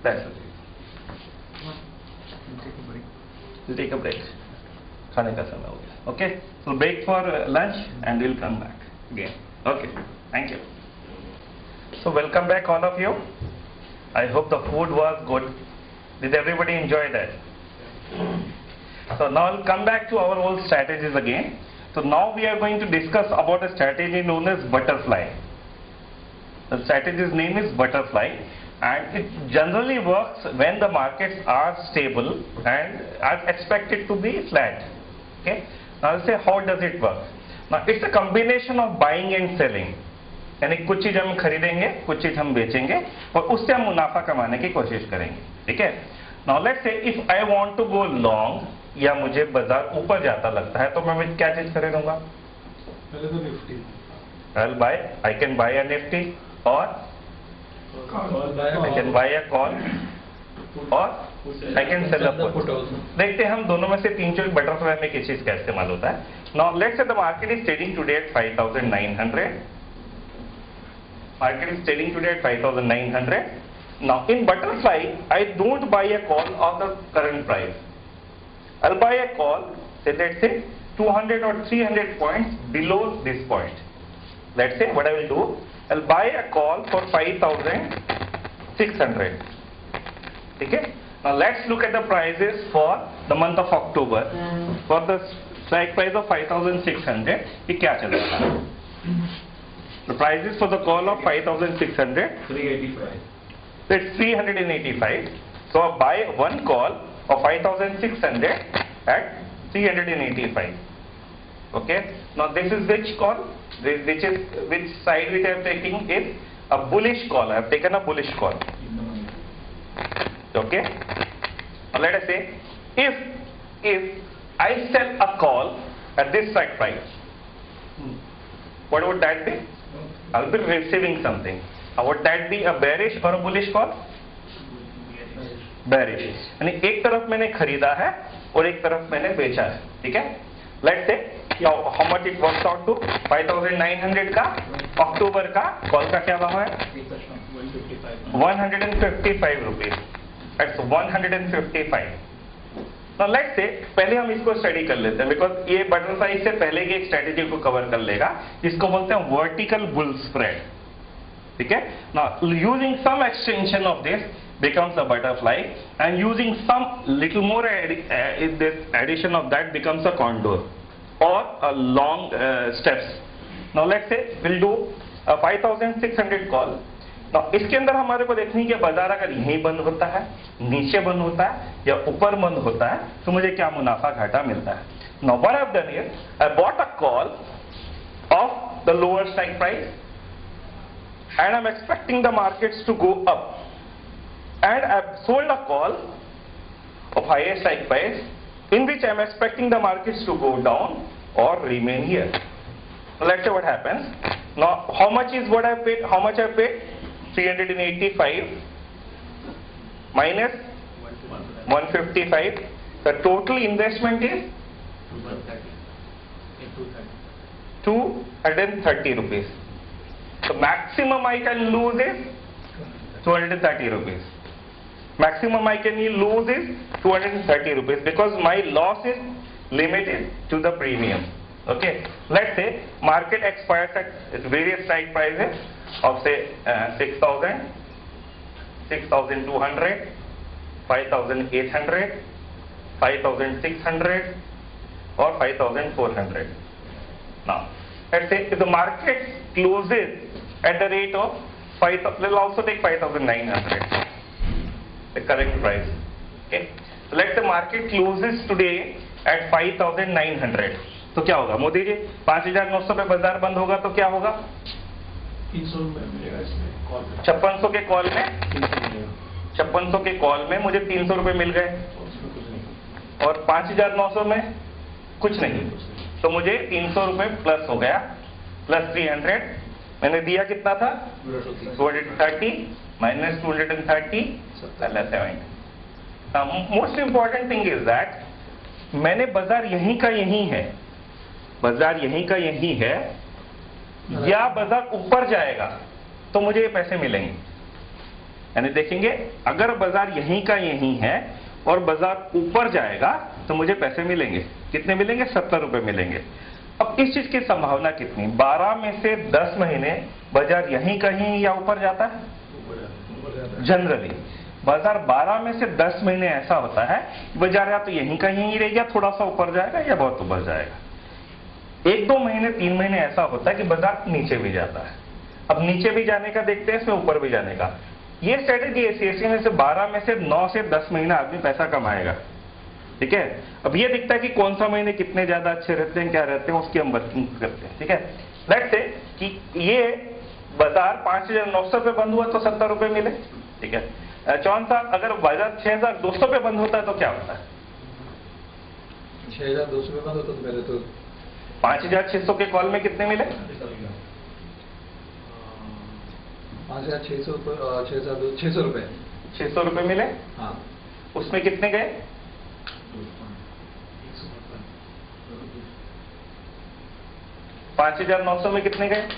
That's it. We'll take a break. खाने का समय हो गया. Okay. So break for lunch and we'll come back again. Okay. Thank you. So welcome back all of you. I hope the food was good. Did everybody enjoy that? So now I'll come back to our old strategies again. So now we are going to discuss about a strategy known as butterfly. The strategy's name is butterfly, and it generally works when the markets are stable and are expected to be flat. Okay. Now I'll say how does it work. Now it's a combination of buying and selling. यानी कुछ चीज हम खरीदेंगे, कुछ चीज हम बेचेंगे और उससे हम मुनाफा कमाने की कोशिश करेंगे. ठीक है. Now let's say if I want to go long, या मुझे बाजार ऊपर जाता लगता है तो मैं क्या चीज खरीदूंगा? पहले तो Nifty. I can buy a Nifty or I can buy a call or I can sell a put. देखते हैं हम दोनों में से तीन चीज बटरफ्लाई में किस चीज का इस्तेमाल होता है. Now let's say the market is trading today at 5,900. Market is trading today at 5,900. Now in butterfly, I don't buy a call of the current price. I'll buy a call, say let's say 200 or 300 points below this point. Let's say what I will do, I'll buy a call for 5,600. Okay? Now let's look at the prices for the month of October. For the strike price of 5,600, ये क्या चल रहा है? The prices for the call of 5,600, 385. That's 385. So I buy one call of 5,600 at 385. Okay. Now this is which call? Which side which I am taking is a bullish call. I have taken a bullish call. Okay. Now let us say if I sell a call at this strike price, what would that be? I will be receiving something. Would that be a bearish or a bullish call? Bearish. यानी एक तरफ मैंने खरीदा है और एक तरफ मैंने बेचा है. ठीक है. Let's say how much it works out to 5,900 का अक्टूबर का कॉल का क्या भाव है? 155 rupees. That's 155. Now let's say पहले हम इसको स्टडी कर लेते हैं बिकॉज ये बटरफ्लाई से पहले की एक स्ट्रेटेजी को कवर कर लेगा जिसको बोलते हैं वर्टिकल बुल स्प्रेड. ठीक है. Now using some extension of this becomes a butterfly and using some little more this addition of that becomes a condor or a long steps. Now let's say we'll do a 5,600 call. Now इसके अंदर हमारे को देखनी है कि बाजार अगर यहीं बंद होता है, नीचे बंद होता है या ऊपर बंद होता है तो मुझे क्या मुनाफा घाटा मिलता है. Now what I've done is I bought a call of the lower strike price and I'm expecting the markets to go up, and I've sold a call of higher strike price in which I'm expecting the markets to go down or remain here. So let's say what happens. Now how much is what I paid? How much I paid? 385 minus 155. The total investment is 230 rupees. The maximum I can lose is 230 rupees. Maximum I can lose is 230 rupees because my loss is limited to the premium. Okay. Let's say market expires at various strike prices of say 6,000, 6,200, 5,800, 5,600 or 5,400. Now let's say if the market closes at the rate of 5,000, we'll also take 5,900, the correct price. Okay. So let's say market closes today at 5,900. तो क्या होगा मोदी जी? 5,900 पे बाजार बंद होगा तो क्या होगा? 300 रुपए मिलेगा इसमें कॉल. 5600 के कॉल में 5600 के कॉल में मुझे 300 रुपए मिल गए और 5,900 में कुछ नहीं. तो मुझे 300 रुपए प्लस हो गया प्लस 300. मैंने दिया कितना था? 230 minus 230 70. Most important thing is that मैंने बाजार यहीं का यहीं है, बाजार यहीं का यहीं है या बाजार ऊपर जाएगा तो मुझे ये पैसे मिलेंगे. यानी देखेंगे अगर बाजार यहीं का यहीं है और बाजार ऊपर जाएगा तो मुझे पैसे मिलेंगे, कितने मिलेंगे? 70 रुपए मिलेंगे। अब इस चीज की संभावना कितनी? 12 में से 10 महीने बाजार यहीं कहीं या ऊपर जाता है। जनरली बाजार 12 में से 10 महीने ऐसा होता है बाजार या तो यहीं कहीं ही रहेगा, थोड़ा सा ऊपर जाएगा या बहुत ऊपर जाएगा। 1-2 महीने 3 महीने ऐसा होता है कि बाजार नीचे भी जाता है। अब नीचे भी जाने का देखते हैं, इसमें ऊपर भी जाने का। ये स्ट्रेटेजी ऐसी में से 12 में से 9 से 10 महीना आदमी पैसा कमाएगा, ठीक है। अब ये दिखता है कि कौन सा महीने कितने ज्यादा अच्छे रहते हैं, क्या रहते हैं, उसकी हम वर्किंग करते हैं, ठीक है। लेट्स से कि ये बाजार 5,900 पे बंद हुआ तो 70 रुपए मिले, ठीक है। चौहान साहब, अगर बाजार 6,200 पे बंद होता है तो क्या होता है? 6,200 पे बंद होता तो पहले तो 5,600 के कॉल में कितने मिले? 5,600 रुपए 600 रुपए मिले। हाँ, उसमें कितने गए? 5,900 में कितने गए?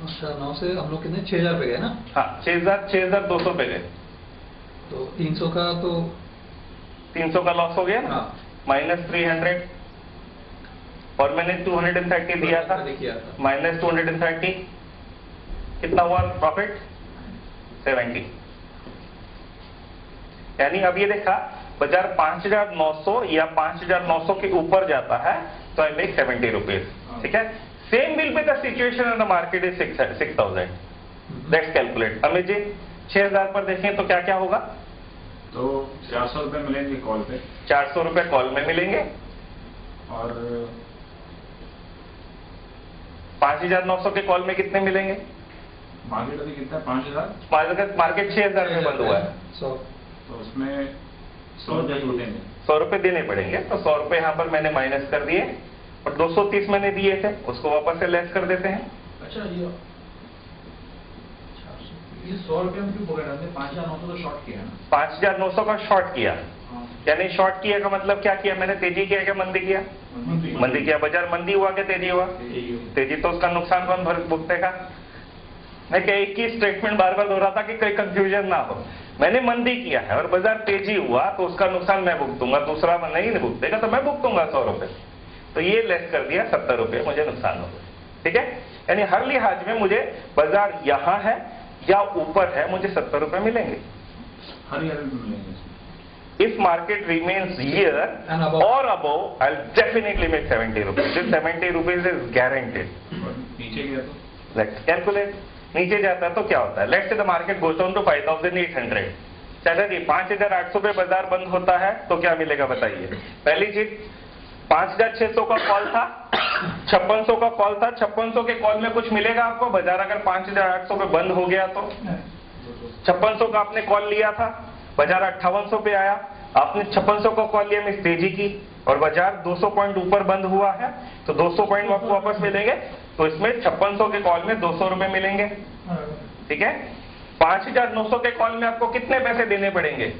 अच्छा, 9 से हम लोग कितने 6,000 पे गए ना। हाँ, 6,200 पे गए तो 300 का तो 300 का लॉस हो गया ना। हाँ। -300 और मैंने 230 दिया था, किया था। -230 कितना हुआ प्रॉफिट? 70। यानी अब ये देखा बाजार 5,900 या 5,900 के ऊपर जाता है तो आई मेक 70 रुपीज, ठीक है। Same will be the situation in the market is 6,000। Let's calculate. Amit ji 6,000 पर देखें तो क्या क्या होगा? तो 400 रुपए मिलेंगे कॉल पे, 400 रुपए कॉल में मिलेंगे और 5,900 के कॉल में कितने मिलेंगे? मार्केट अभी कितना है? 5,000। मार्केट 6,000 में बंद हुआ है 100 तो उसमें 100 रुपए छूटेंगे। 100 रुपए देने पड़ेंगे, तो 100 रुपए यहाँ पर मैंने माइनस कर दिए और 230 मैंने दिए थे उसको वापस से लेस कर देते हैं। अच्छा, ये 100 रुपये में क्यों पकड़ रहे थे? 5,900 तो शॉर्ट किया ना। 5,900 का शॉर्ट किया, हाँ। यानी शॉर्ट किया का मतलब क्या किया मैंने? तेजी किया क्या मंदी किया? मंदी किया। बाजार मंदी हुआ क्या तेजी हुआ? तेजी। तो उसका नुकसान कौन भुगतेगा? मैं क्या एक ही स्टेटमेंट बार बार दोहराता कि कोई कंफ्यूजन ना हो। मैंने मंदी किया है और बाजार तेजी हुआ तो उसका नुकसान मैं भुगतूंगा, दूसरा नहीं भुगतेगा तो मैं भुगतूंगा 100 रुपए। तो ये लेस कर दिया, 70 रुपए मुझे नुकसान हो गया, ठीक है। यानी हर लिहाज में मुझे बाजार यहां है या ऊपर है मुझे 70 रुपए मिलेंगे। हर ईयर में मिलेंगे। If market remains here And above. or above, I'll definitely make 70 rupees. This 70 rupees is guaranteed. और नीचे गया तो Let's calculate. नीचे जाता है तो क्या होता है? Let's say the market goes down to 5,800. चाचा जी 5,800 पे बाजार बंद होता है तो क्या मिलेगा बताइए? पहली चीज 5,600 का कॉल था, 5,600 का कॉल था, 5,600 के कॉल में कुछ मिलेगा आपको? बाजार अगर 5,800 पे बंद हो गया तो 5,600 का आपने कॉल लिया था, बाजार 5,800 पे आया, आपने 5,600 का कॉल लिया मिस तेजी की और बाजार 200 पॉइंट ऊपर बंद हुआ है तो 200 पॉइंट आपको वापस मिलेंगे। तो इसमें 5,600 के कॉल में 200 रुपए मिलेंगे, ठीक है। 5,900 के कॉल में आपको कितने पैसे देने पड़ेंगे?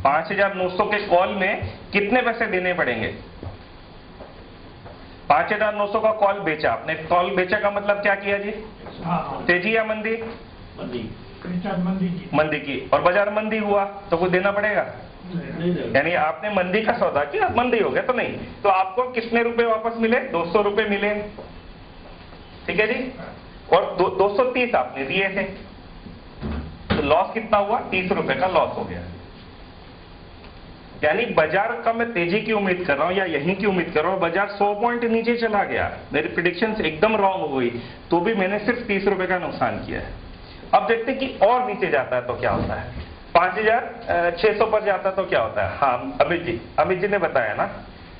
5,900 के कॉल में कितने पैसे देने पड़ेंगे? 5,900 का कॉल बेचा आपने। कॉल बेचा का मतलब क्या किया जी? तेजी या मंदी? मंदी की। और बाजार मंदी हुआ तो कुछ देना पड़ेगा? यानी आपने मंदी का सौदा किया, मंदी हो गया तो नहीं, तो आपको कितने रुपए वापस मिले? 200 रुपए मिले, ठीक है जी। और 230 आपने दिए थे तो लॉस कितना हुआ? 30 रुपए का लॉस हो गया। यानी बाजार का मैं तेजी की उम्मीद कर रहा हूं या यहीं की उम्मीद कर रहा हूं, बाजार 100 पॉइंट नीचे चला गया, मेरी प्रिडिक्शंस एकदम रॉन्ग हो गई तो भी मैंने सिर्फ 30 रुपए का नुकसान किया है। अब देखते हैं कि और नीचे जाता है तो क्या होता है? 5,600 पर जाता है तो क्या होता है? हाँ अमित जी ने बताया ना,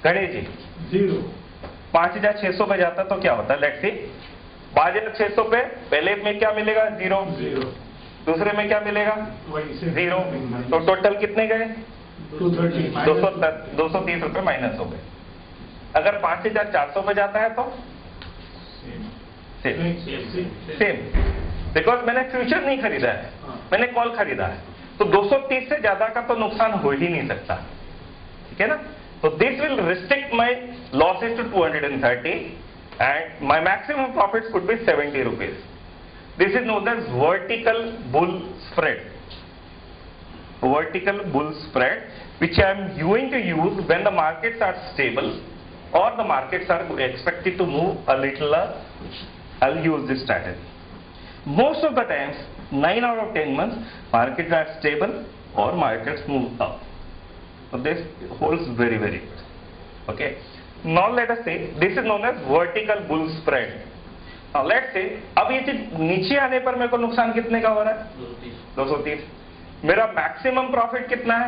गणेश जी 0। 5,600 पे जाता है तो क्या होता है? लेट्स सी 5,600 पे पहले में क्या मिलेगा? 0। दूसरे में क्या मिलेगा? 0। तो टोटल कितने गए? 230 रुपए माइनस हो गए। अगर 5,400 पे जाता है तो सेम, बिकॉज मैंने फ्यूचर नहीं खरीदा है, मैंने कॉल खरीदा है, तो 230 से ज्यादा का तो नुकसान हो ही नहीं सकता, ठीक है ना। तो this will restrict my losses to 230 and my maximum profit could be 70 rupees. This is known as vertical bull spread. Vertical bull spread, which I am going to use when the markets are stable or the markets are expected to move a little. I'll use this strategy. Most of the times, 9 out of 10 months, markets are stable or markets move up. So this holds very, very good. Okay. Now let us say this is known as vertical bull spread. Now let's say अब ये चीज नीचे आने पर मेरे को नुकसान कितने का हो रहा है? 230. मेरा मैक्सिमम प्रॉफिट कितना है?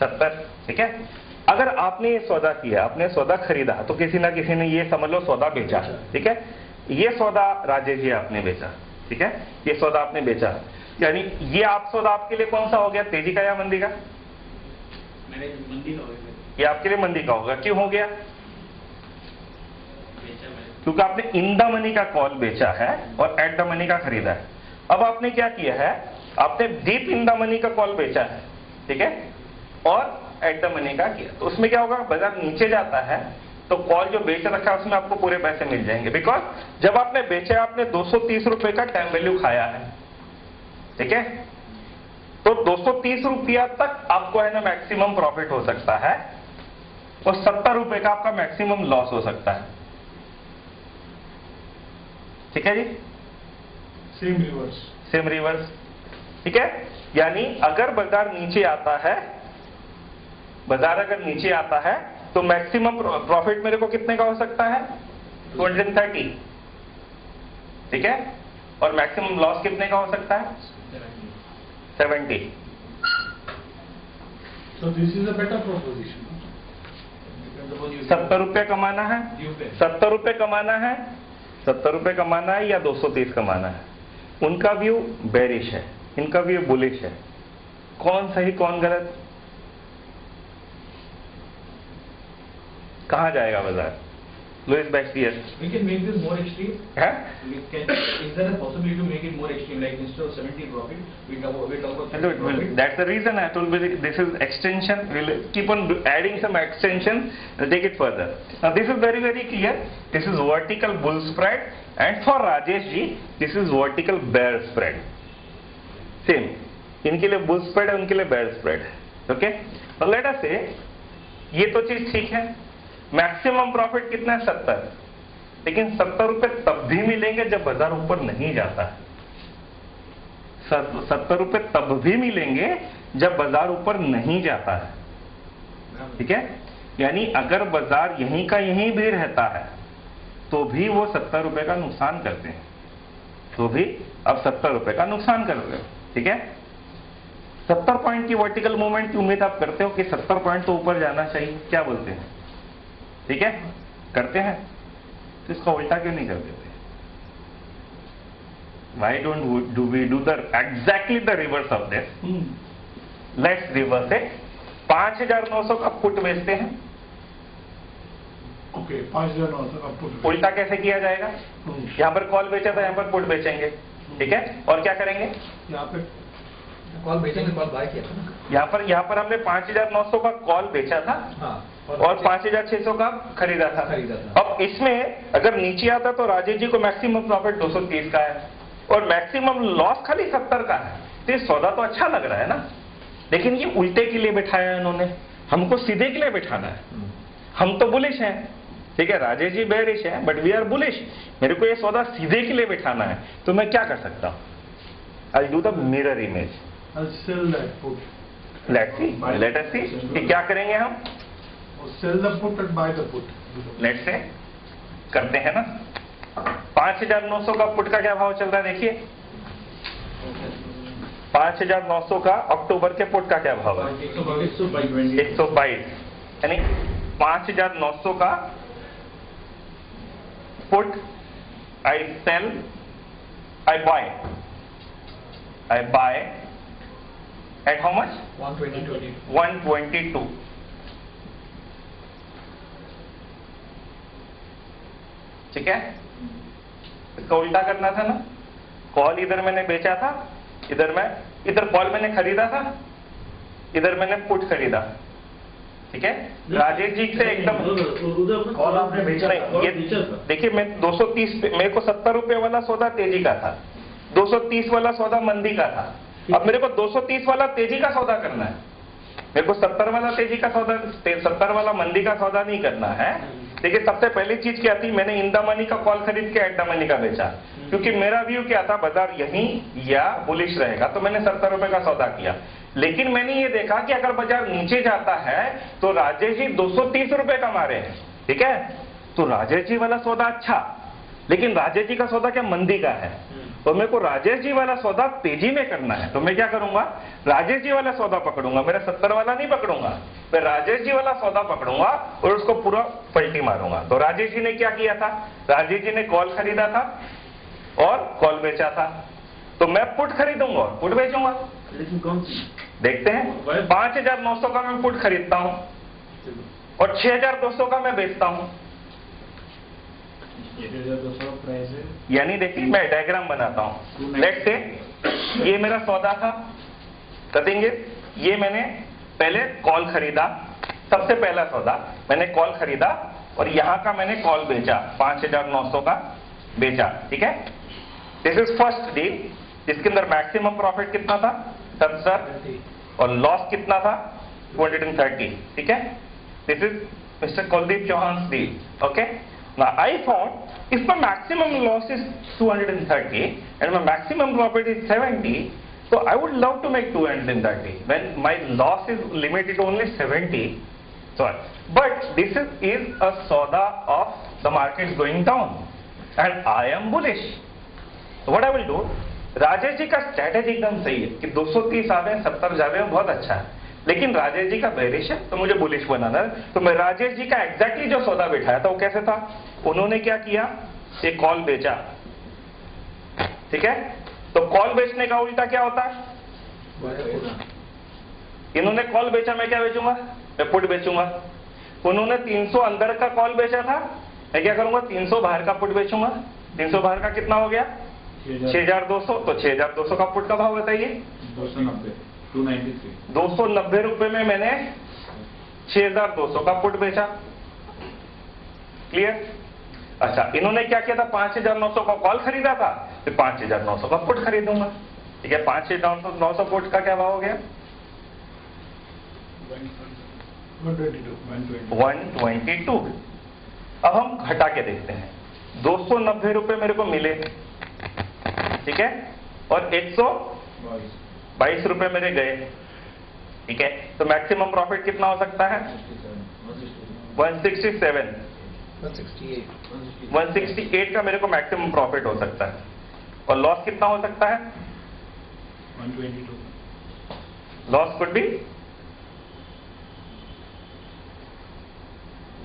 70. ठीक है. अगर आपने ये सौदा किया, आपने सौदा खरीदा, तो किसी ना किसी ने ये समझ लो सौदा बेचा. ठीक है. ये सौदा राजेश जी आपने बेचा. ठीक है. ये सौदा आपने बेचा, यानी ये आप सौदा आपके लिए कौन सा हो गया? तेजी का या मंदी का? मंदी का हो गया. ये आपके लिए मंदी का होगा. क्यों हो गया? क्योंकि आपने इन द मनी का कॉल बेचा है और एट द मनी का खरीदा है. अब आपने क्या किया है? आपने डीप इन द मनी का कॉल बेचा है. ठीक है. और एट द मनी का किया, तो उसमें क्या होगा? बाजार नीचे जाता है तो कॉल जो बेच रखा है उसमें आपको पूरे पैसे मिल जाएंगे. बिकॉज जब आपने बेचा, आपने 230 रुपए का टाइम वैल्यू खाया है. ठीक है. तो 230 रुपया तक आपको है ना मैक्सिमम प्रॉफिट हो सकता है और 70 रुपए का आपका मैक्सिमम लॉस हो सकता है. ठीक है जी. Same reverse. ठीक है. यानी अगर बाजार नीचे आता है, बाजार अगर नीचे आता है तो मैक्सिमम प्रॉफिट मेरे को कितने का हो सकता है? 230. ठीक है. और मैक्सिमम लॉस कितने का हो सकता है? 70. So this is a better proposition. 70 रुपये कमाना है, 70 रुपये कमाना है, 70 रुपये कमाना है या 230 कमाना है. उनका व्यू बेरिश है, इनका व्यू बुलिश है. कौन सही कौन गलत? कहां जाएगा बाजार? Louis बैक्सियर. We can make this more extreme. है? Is there a possibility to make it more extreme? Like instead of 70 profit, we talk about 30 profit. That's the reason I told you this is extension. We'll keep on adding some extension and take it further. Now this is very, very clear. This is vertical bull spread, and for Rajesh ji, this is vertical bear spread. Same. इनके लिए bull spread है, उनके लिए bear spread. Okay? Now let us say ये तो चीज ठीक है. मैक्सिमम प्रॉफिट कितना है? 70. लेकिन 70 रुपए तब भी मिलेंगे जब बाजार ऊपर नहीं जाता है. 70 रुपए तब भी मिलेंगे जब बाजार ऊपर नहीं जाता है. ठीक है. यानी अगर बाजार यहीं का यहीं भी रहता है तो भी वो 70 रुपए का नुकसान करते हैं. तो भी अब 70 रुपए का नुकसान कर रहे हो. ठीक है. 70 पॉइंट की वर्टिकल मूवमेंट की उम्मीद आप करते हो कि 70 पॉइंट तो ऊपर जाना चाहिए. क्या बोलते हैं? ठीक है. करते हैं. तो इसका उल्टा क्यों नहीं कर देते? Why don't do we do the exactly the reverse of this? Let's reverse it. 5,900 का पुट बेचते हैं. Okay, 5,900 का पुट. उल्टा कैसे किया जाएगा? यहां पर कॉल बेचा था, यहां पर पुट बेचेंगे. ठीक है. और क्या करेंगे? यहाँ पे कॉल बेचेंगे, कॉल बाय किया था ना. यहां पर हमने 5,900 का कॉल बेचा था. हाँ. और 5,600 का खरीदा था. अब इसमें अगर नीचे आता तो राजेश जी को मैक्सिमम प्रॉफिट 230 का है और मैक्सिमम लॉस खाली 70 का है. तो ये सौदा तो अच्छा लग रहा है ना. लेकिन ये उल्टे के लिए बिठाया है इन्होंने. हमको सीधे के लिए बिठाना है. हम तो बुलिश हैं. ठीक है. राजेश जी बेरिश है, बट वी आर बुलिश. मेरे को ये सौदा सीधे के लिए बिठाना है. तो मैं क्या कर सकता हूं? I do the mirror image. Let's see. Let us see कि क्या करेंगे हम. Sell the put and buy the put. Let's say करते हैं ना. 5,900 का पुट का क्या भाव चल रहा है? देखिए 5,900 का अक्टूबर के पुट का क्या भाव है? 122. यानी 5,900 का put I sell, I buy at how much? 122. ठीक है. इसका उल्टा करना था ना. कॉल इधर मैंने बेचा था, इधर कॉल मैंने खरीदा था, इधर मैंने पुट खरीदा. ठीक है, राजेश जी से एकदम कॉल आपने बेचा नहीं, ये देखिए मैं 230 मेरे को 70 रुपए वाला सौदा तेजी का था, 230 वाला सौदा मंदी का था। अब मेरे को 230 वाला तेजी का सौदा करना है, मेरे को 70 वाला तेजी का सौदा 70 वाला मंदी का सौदा नहीं करना है। देखिए सबसे पहली चीज क्या थी, मैंने इन द मनी का कॉल खरीद के एट द मनी का बेचा, क्योंकि मेरा व्यू क्या था बाजार यहीं या बुलिश रहेगा, तो मैंने 70 रुपए का सौदा किया। लेकिन मैंने ये देखा कि अगर बाजार नीचे जाता है तो राजेश जी 230 रुपए कमा रहे हैं, ठीक है, तो राजेश जी वाला सौदा अच्छा, लेकिन राजेश जी का सौदा क्या मंदी का है, तो मेरे को राजेश जी वाला सौदा तेजी में करना है। तो मैं क्या करूंगा, राजेश जी वाला सौदा पकड़ूंगा, मेरा 70 वाला नहीं पकड़ूंगा, मैं राजेश जी वाला सौदा पकड़ूंगा और उसको पूरा पलटी मारूंगा। तो राजेश जी ने क्या किया था, राजेश जी ने कॉल खरीदा था और कॉल बेचा था, तो मैं पुट खरीदूंगा और पुट बेचूंगा। लेकिन कौन सी देखते हैं, 5,900 का मैं पुट खरीदता हूं और 6,200 का मैं बेचता हूं। 6,200 प्राइस है, यानी देखिए मैं डायग्राम बनाता हूं, लेट्स से ये मेरा सौदा था, करेंगे ये मैंने पहले कॉल खरीदा, सबसे पहला सौदा मैंने कॉल खरीदा और यहां का मैंने कॉल बेचा, 5,900 का बेचा, ठीक है। दिस इज फर्स्ट डील, जिसके अंदर मैक्सिमम प्रॉफिट कितना था 70 और लॉस कितना था 230, ठीक है। This is mister Kuldeep Chauhan deal, okay. Now I found if my maximum loss is 230 and my maximum profit is 70, so I would love to make 230 when my loss is limited to only 70. Sorry, but this is a soda of the market going down and I am bullish. So what I will do, Rajesh ji का strategy एकदम सही है कि 230 आ गए 70 जा रहे हैं, बहुत अच्छा है, लेकिन राजेश जी का बेरिश है तो मुझे बुलिश बनाना है। तो मैं राजेश जी का एग्जैक्टली जो सौदा बिठाया था वो कैसे था, उन्होंने क्या किया, एक कॉल बेचा, ठीक है। तो कॉल बेचने का उल्टा क्या होता है, इन्होंने कॉल बेचा, मैं क्या बेचूंगा, मैं पुट बेचूंगा। उन्होंने 300 अंदर का कॉल बेचा था, मैं क्या करूंगा 300 बाहर का पुट बेचूंगा। 300 बाहर का कितना हो गया 6,200, तो 6,200 का पुट का भाव बताइए 290 रुपए में मैंने 6,200 का पुट बेचा, क्लियर। अच्छा, इन्होंने क्या किया था, 5,900 का कॉल खरीदा था, फिर 5,900 का पुट खरीदूंगा, ठीक है। 5,900 पुट का क्या भाव हो गया 122। अब हम घटा के देखते हैं, 290 रुपए मेरे को मिले, ठीक है, और 122 रुपए मेरे गए, ठीक है। तो मैक्सिमम प्रॉफिट कितना हो सकता है 167, 168 का मेरे को मैक्सिमम प्रॉफिट हो सकता है, और लॉस कितना हो सकता है 122। लॉस कुड बी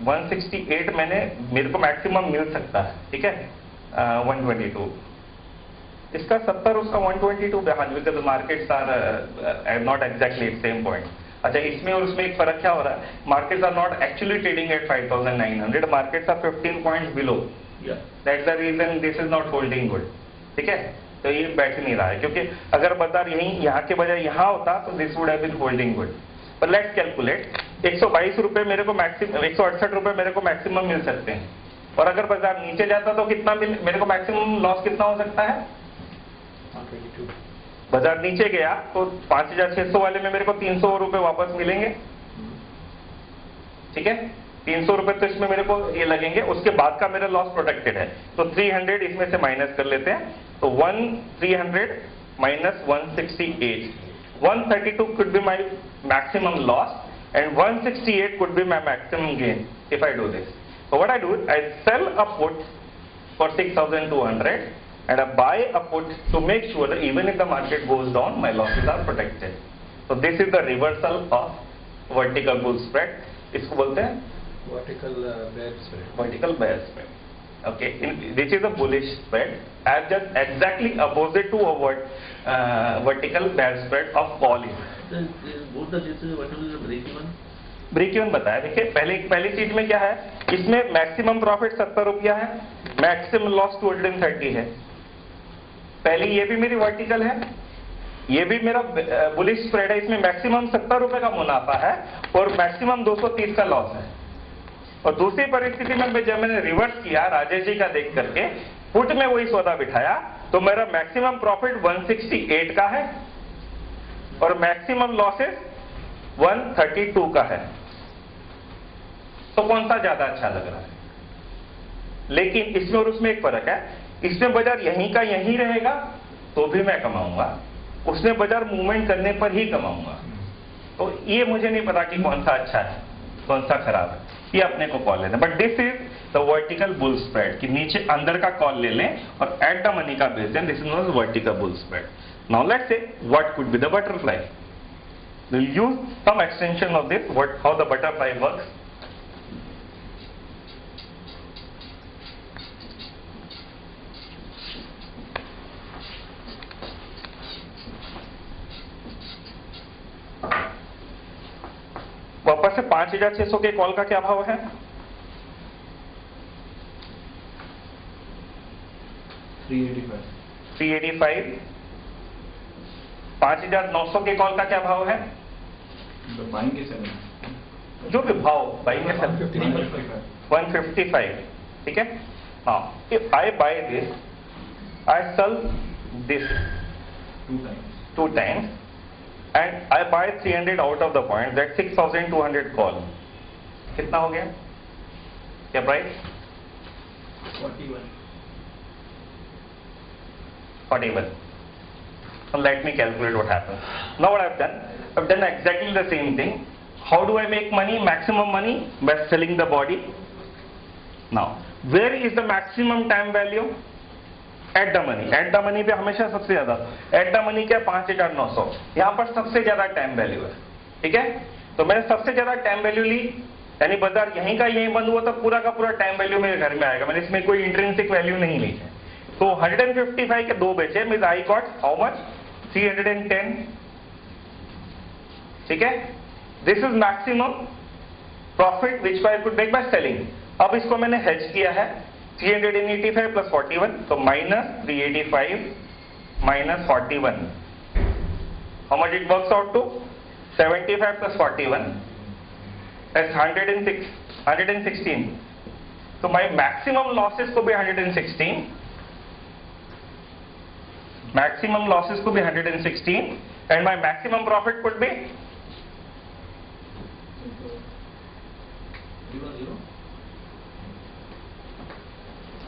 168 मेरे को मैक्सिमम मिल सकता है, ठीक है। 122 इसका 70 उसका 122 because markets are not exactly at same point. अच्छा, इसमें और उसमें एक फर्क क्या हो रहा है, markets are not actually trading at 5,900, markets are 15 points below, that's the reason this is not holding good, ठीक है। तो ये बैठ नहीं रहा है, क्योंकि अगर बाजार यहाँ के बजाय यहाँ होता तो this would have been holding good. पर लेट्स कैलकुलेट, 122 रुपए मेरे को मैक्सिमम, 168 रुपए मेरे को मैक्सिमम मिल सकते हैं, और अगर बाजार नीचे जाता तो कितना मेरे को मैक्सिमम लॉस कितना हो सकता है, बाजार नीचे गया तो 5,600 वाले में मेरे को 300 रुपए वापस मिलेंगे, ठीक है। 300 रुपए तो इसमें मेरे को ये लगेंगे, उसके बाद का मेरा लॉस प्रोटेक्टेड है, तो 300 इसमें से माइनस कर लेते हैं, तो 300 minus 168, 132 could be my maximum loss and 168 could be my maximum gain if I do this. So what I do is I sell a put for 6,200 and I buy a put to make sure that even if the market goes down, my losses are protected. So this is the reversal of vertical bull spread. इसको बोलते हैं vertical bear spread. vertical bear spread. Okay, which is a bullish spread, as just exactly opposite to a vertical bear spread of call. both the cases what is the break even? Break even बताया, देखिए पहली चीज में क्या है, इसमें maximum profit 70 रुपया है, मैक्सिमम लॉस 230 है। पहली ये भी मेरी वर्टिकल है, ये भी मेरा बुलिश स्प्रेड है, इसमें मैक्सिमम 70 रुपए का मुनाफा है और मैक्सिमम 230 का लॉस है। और दूसरी परिस्थिति में जब मैंने रिवर्स किया राजेश जी का देख करके, पुट में वही सौदा बिठाया, तो मेरा मैक्सिमम प्रॉफिट 168 का है और मैक्सिमम लॉसेस 132 का है। तो कौन सा ज्यादा अच्छा लग रहा है? लेकिन इसमें और उसमें एक फर्क है, इसमें बाजार यहीं का यहीं रहेगा तो भी मैं कमाऊंगा, उसमें बाजार मूवमेंट करने पर ही कमाऊंगा। तो ये मुझे नहीं पता कि कौन सा अच्छा है कौन सा खराब है, ये अपने को कॉल लेना। But this is the vertical bull spread, कि नीचे अंदर का कॉल ले लें और एट द मनी का बेच दें। This is not vertical bull spread. Now let's say what could be the butterfly. We'll use some extension of this, how the butterfly works. वापस से 5600 के कॉल का क्या भाव है? 385। 5900 के कॉल का क्या भाव है? बाइंग 7, जो भी भाव बाइंग 155, ठीक है। हाँ, if I buy this, I sell this 2 times and I buy 300 out of the point, that 6200 call. कितना हो गया क्या price? 41. So let me calculate what happens. Now what I've done exactly the same thing. How do I make money, maximum money? By selling the body. Now, where is the maximum time value? At the money. At the money पे हमेशा सबसे ज्यादा, at the money क्या 5900, यहाँ पर सबसे ज्यादा time value है, ठीक है। तो मैंने सबसे ज्यादा टाइम वैल्यू ली, यानी बाजार यहीं का यहीं बंद हुआ तो पूरा का पूरा टाइम वैल्यू मेरे घर में आएगा, मैंने इसमें कोई इंट्रिंसिक वैल्यू नहीं ली है। तो 155 के 2 बेचे, means I got how much? 310, ठीक है। This is maximum profit which I could make by selling. अब इसको मैंने हेज किया है, 385 plus 41, so minus 385 minus 41. How much it works out to? 75 plus 41. That's 116. So my maximum losses could be 116. Maximum losses could be 116, and my maximum profit could be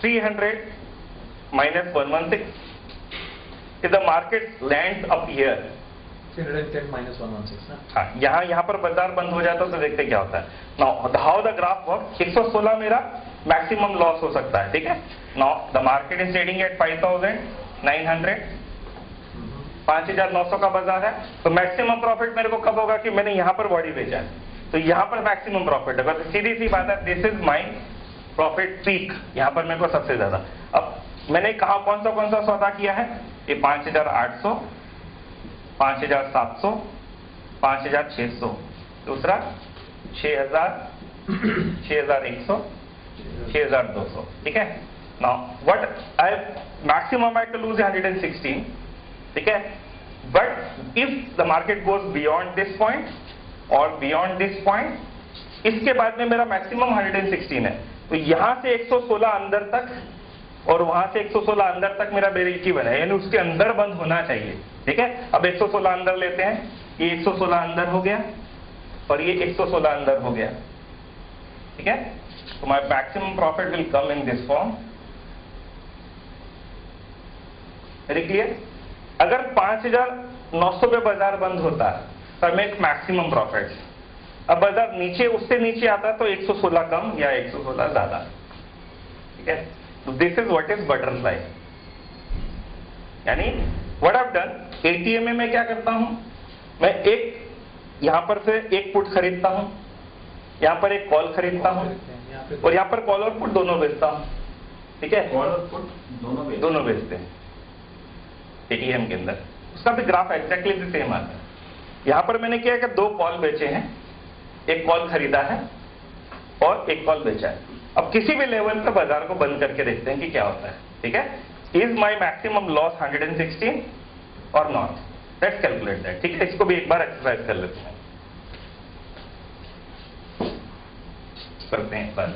300 minus 116. If the market lands up here, 310 minus 116 ना? हाँ, यहाँ पर बाजार बंद हो जाता तो देखते क्या होता है। Now how the graph works, 116 मेरा मैक्सिमम लॉस हो सकता है, ठीक है। Now the market is trading at 5900, 5900 का बाजार है, तो मैक्सिमम प्रॉफिट मेरे को कब होगा कि मैंने यहाँ पर बॉडी बेचा है, तो यहाँ पर मैक्सिमम प्रॉफिट होगा। तो सीधी सी बात है, this is my profit peak, यहाँ पर मेरे को सबसे ज्यादा। अब मैंने कहा कौन सा सौदा किया है, ये 5800, 5700, 5600, दूसरा 6000, 6100, 6200, ठीक है। Now what I maximum I to lose 116, ठीक है। But if the market goes beyond this point और बियॉन्ड दिस पॉइंट, इसके बाद में मेरा मैक्सिमम 116 है, तो यहां से 116 अंदर तक और वहां से 116 अंदर तक मेरा ब्रेक इवन है, यानी उसके अंदर बंद होना चाहिए, ठीक है। अब 116 अंदर लेते हैं, ये 116 अंदर हो गया और ये 116 अंदर हो गया, ठीक है। तो my maximum profit will come in this form. Very clear. अगर 5900 पे बाजार बंद होता है तो आई मेक मैक्सिमम प्रॉफिट। अब बाजार नीचे उससे नीचे आता तो 116 कम या 116 ज्यादा, ठीक है। तो this is what is butterfly. यानी what I have done, ATM में मैं क्या करता हूं, मैं एक यहां पर से एक पुट खरीदता हूं, यहां पर एक कॉल खरीदता हूं और यहां पर कॉल और पुट दोनों बेचता हूं, ठीक है। कॉल और पुट दोनों बेचते हैं एटीएम के अंदर। उसका भी ग्राफ एक्जैक्टली द सेम आता है। यहां पर मैंने क्या है कि 2 कॉल बेचे हैं, एक कॉल खरीदा है और एक कॉल बेचा है। अब किसी भी लेवल पर बाजार को बंद करके देखते हैं कि क्या होता है, ठीक है। इज माई मैक्सिमम लॉस 116 और नॉट? लेट्स कैलकुलेट दैट, ठीक है। इसको भी एक बार एक्सरसाइज कर लेते हैं, करते हैं एक बार।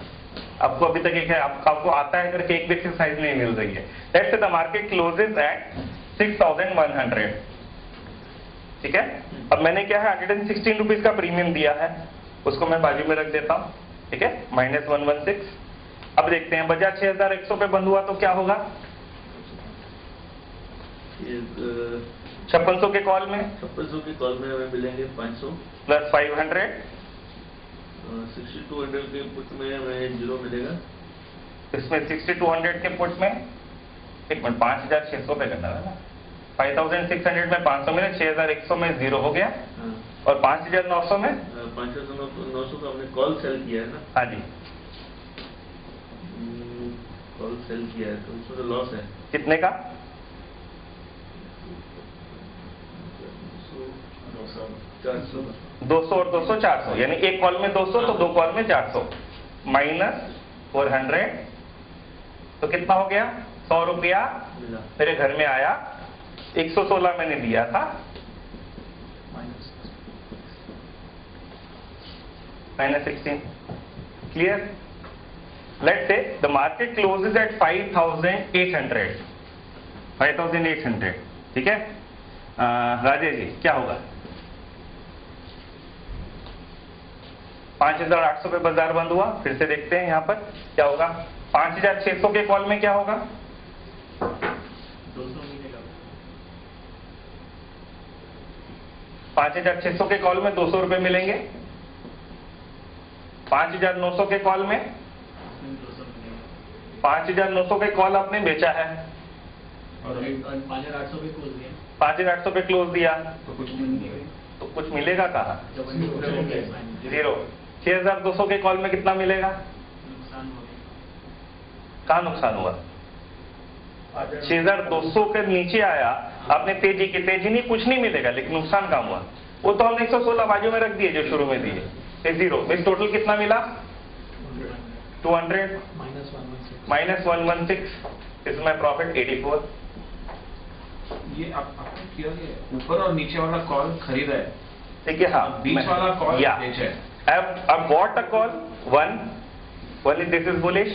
आपको अभी तक एक है, आपको आता है करके एक भी एक्सरसाइज नहीं मिल रही है। Let's say the market closes eight 6100, ठीक है। अब मैंने क्या है 116 रुपीज का प्रीमियम दिया है, उसको मैं बाजू में रख देता हूं, ठीक है, -116। अब देखते हैं बाजार 6100 पे बंद हुआ तो क्या होगा। 5600 के कॉल में 5600 के कॉल में हमें मिलेंगे 500 प्लस 500, 6200 के पुट में हमें 0 मिलेगा। इसमें 6200 के पुट में 5600 पे करना है ना, 5600 में 500 मिले, 6100 में 0 हो गया, हाँ। और 5900 में 5900 का हमने कॉल सेल किया है ना। हाँ जी, कॉल सेल किया है तो उसमें तो लॉस है। कितने का 400 200 और 200 400, यानी एक कॉल में 200 तो दो कॉल में 400, -400 तो कितना हो गया 100 रुपया मिला। मेरे घर में आया। 116 मैंने दिया था, -16, clear. Let's say the market closes at 5800, ठीक है। राजेश जी क्या होगा, 5800 पे बाजार बंद हुआ, फिर से देखते हैं यहां पर क्या होगा। 5600 के कॉल में क्या होगा, 5600 के कॉल में 200 रुपए मिलेंगे। 5900 के कॉल में 5900 के कॉल आपने बेचा है और 5800 पे क्लोज दिया 5800 पे क्लोज दिया, तो कुछ नहीं तो कुछ मिलेगा कहाँ, मिलेगा। 0। 6200 के कॉल में कितना मिलेगा, कहाँ नुकसान हुआ, 6200 के नीचे आया, आपने तेजी की, तेजी नहीं कुछ नहीं मिलेगा, लेकिन नुकसान कहाँ हुआ, वो तो हमने 116 बाजू में रख दिए जो शुरू में दिए, 0। इस टोटल कितना मिला 200 -116, इसमें प्रॉफिट 84। ये आपने किया कि ऊपर और नीचे वाला कॉल खरीदा है, ठीक है, हाँ, बीच वाला कॉल या बेचा है। I bought a call, one is this is bullish,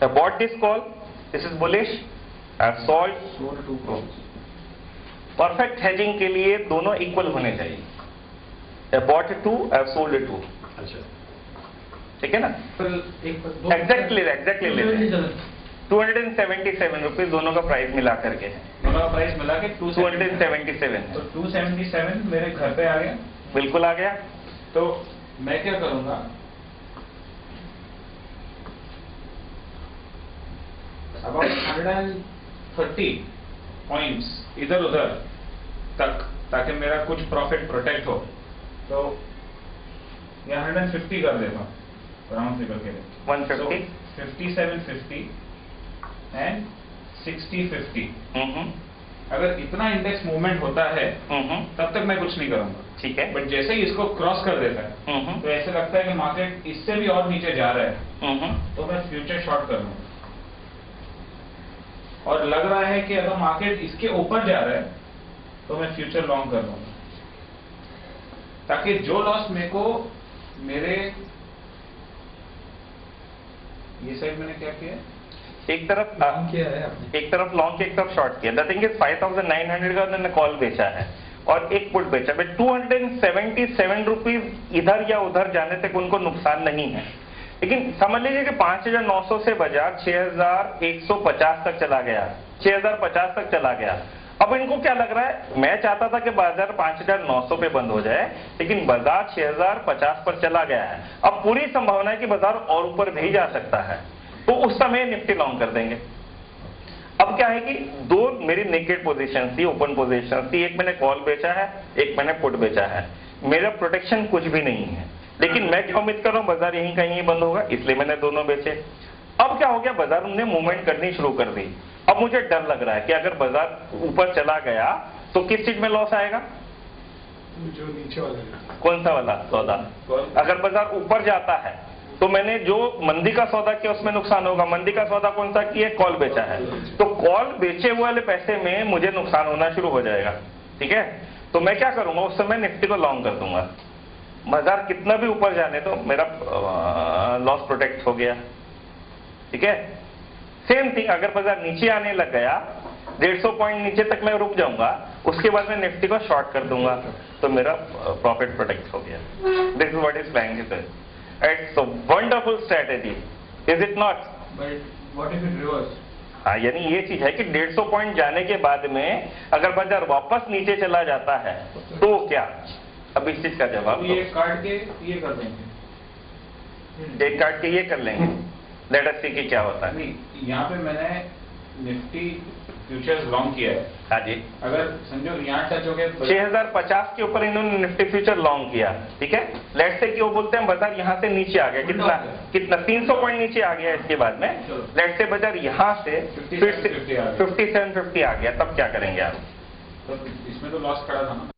I bought this call, this is bullish, I have sold। Sold 2 calls। Perfect hedging के लिए दोनों इक्वल होने चाहिए, I bought 2, I have sold 2, ठीक है ना, एग्जैक्टली लेते हैं। 277 रुपीज दोनों का प्राइस मिला करके है, दोनों का प्राइस मिला के 277 तो है, 277 मेरे घर पे आ गया। बिल्कुल आ गया। तो मैं क्या करूंगा, अबाउट 130 पॉइंट्स इधर उधर तक, ताकि मेरा कुछ प्रॉफिट प्रोटेक्ट हो, तो ये 150 कर देता हूँ राउंड फिगर के लिए। 150 5750 एंड 6050। हम्म, अगर इतना इंडेक्स मूवमेंट होता है तब तक मैं कुछ नहीं करूंगा, ठीक है। बट जैसे ही इसको क्रॉस कर देता है तो ऐसे लगता है कि मार्केट इससे भी और नीचे जा रहा है, तो मैं फ्यूचर शॉर्ट कर लूंगा। और लग रहा है कि अगर मार्केट इसके ऊपर जा रहा है तो मैं फ्यूचर लॉन्ग कर लूंगा, ताकि जो लॉस मेरे को मेरे ये साइड मैंने क्या किया, एक तरफ किया है आपने, एक तरफ लॉन्ग एक तरफ शॉर्ट किया। द थिंग इज 5900 का उन्होंने कॉल बेचा है और एक पुट बेचा, बट 277 रुपीज इधर या उधर जाने तक उनको नुकसान नहीं है। लेकिन समझ लीजिए कि 5900 से बाजार 6150 तक चला गया, 6050 तक चला गया। अब इनको क्या लग रहा है, मैं चाहता था कि बाजार 5900 पे बंद हो जाए, लेकिन बाजार 6050 पर चला गया है। अब पूरी संभावना है कि बाजार और ऊपर भी जा सकता है, तो उस समय निफ्टी लॉन्ग कर देंगे। अब क्या है कि दो मेरी नेकेड पोजीशन थी, ओपन पोजीशन थी, एक मैंने कॉल बेचा है, एक मैंने पुट बेचा है, मेरा प्रोटेक्शन कुछ भी नहीं है। लेकिन मैं क्या उम्मीद कर रहा हूं, बाजार यहीं कहीं बंद होगा, इसलिए मैंने दोनों बेचे। अब क्या हो गया, बाजार ने मूवमेंट करनी शुरू कर दी। अब मुझे डर लग रहा है कि अगर बाजार ऊपर चला गया तो किस चीज में लॉस आएगा, जो नीचे वाला, कौन सा वाला सौदा। अगर बाजार ऊपर जाता है तो मैंने जो मंदी का सौदा किया उसमें नुकसान होगा। मंदी का सौदा कौन सा किया, कॉल बेचा है, तो कॉल बेचे हुए वाले पैसे में मुझे नुकसान होना शुरू हो जाएगा। ठीक है, तो मैं क्या करूंगा उस समय निफ्टी को लॉन्ग कर दूंगा। बाजार कितना भी ऊपर जाने तो मेरा लॉस प्रोटेक्ट हो गया। ठीक है, सेम थिंग अगर बाजार नीचे आने लग गया 150 पॉइंट नीचे तक मैं रुक जाऊंगा, उसके बाद मैं निफ्टी को शॉर्ट कर दूंगा, तो मेरा प्रॉफिट प्रोटेक्ट हो गया। This is what is flying is it's a wonderful strategy, is it not? But what if it reverse? हाँ, यानी ये चीज है कि 150 पॉइंट जाने के बाद में अगर बाजार वापस नीचे चला जाता है तो क्या? अब इस चीज का जवाब ये काट के ये कर देंगे, एक काट के ये कर लेंगे। लेट अस सी कि क्या होता है। नहीं यहाँ पे मैंने निफ्टी फ्यूचर्स लॉन्ग किया है। हाँ जी, अगर समझो यहाँ टच हो गया 6050 के ऊपर इन्होंने निफ्टी फ्यूचर लॉन्ग किया। ठीक है, लेट से कि वो बोलते हैं बाजार यहाँ से नीचे आ गया, कितना कितना 300 पॉइंट नीचे आ गया। इसके बाद में लेट से बाजार यहाँ से 5750 5750 आ गया, तब क्या करेंगे आप? तो इसमें तो लॉस खड़ा था ना।